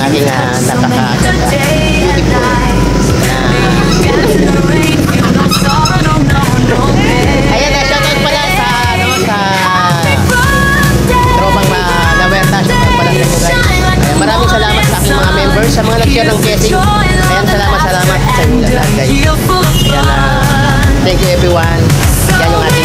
aking napaka-ganda. Beautiful. Ayan na, shoutout pala sa tropang Lawerta. Shoutout pala sa inyo guys. Ayan, maraming salamat sa aking mga members, sa mga nag-share ng casing. Ayan, salamat sa inyo lahat guys. Ayan, thank you everyone. Yan yung ating